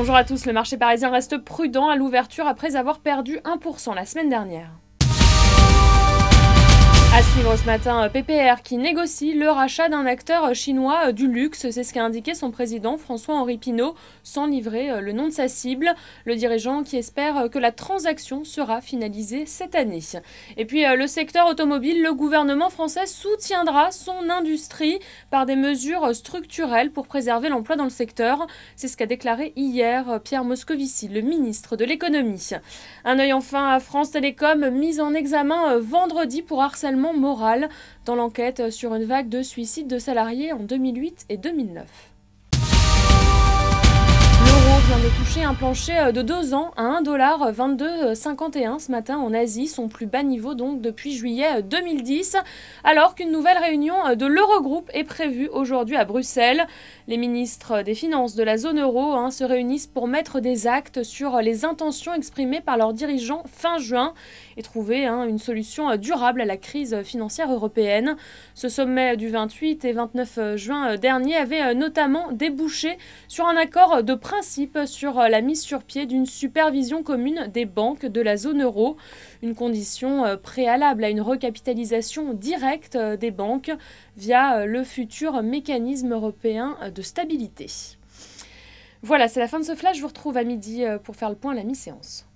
Bonjour à tous, le marché parisien reste prudent à l'ouverture après avoir perdu 1% la semaine dernière. À suivre ce matin, PPR qui négocie le rachat d'un acteur chinois du luxe. C'est ce qu'a indiqué son président François-Henri Pinault, sans livrer le nom de sa cible. Le dirigeant qui espère que la transaction sera finalisée cette année. Et puis le secteur automobile, le gouvernement français soutiendra son industrie par des mesures structurelles pour préserver l'emploi dans le secteur. C'est ce qu'a déclaré hier Pierre Moscovici, le ministre de l'économie. Un œil enfin à France Télécom, mise en examen vendredi pour harcèlement moral dans l'enquête sur une vague de suicides de salariés en 2008 et 2009. L'euro vient de toucher un plancher de 2 ans à 1,2251 ce matin en Asie, son plus bas niveau donc depuis juillet 2010, alors qu'une nouvelle réunion de l'Eurogroupe est prévue aujourd'hui à Bruxelles. Les ministres des Finances de la zone euro se réunissent pour mettre des actes sur les intentions exprimées par leurs dirigeants fin juin et trouver une solution durable à la crise financière européenne. Ce sommet du 28 et 29 juin dernier avait notamment débouché sur un accord de principe sur la mise sur pied d'une supervision commune des banques de la zone euro, une condition préalable à une recapitalisation directe des banques via le futur mécanisme européen de stabilité. Voilà, c'est la fin de ce flash. Je vous retrouve à midi pour faire le point à la mi-séance.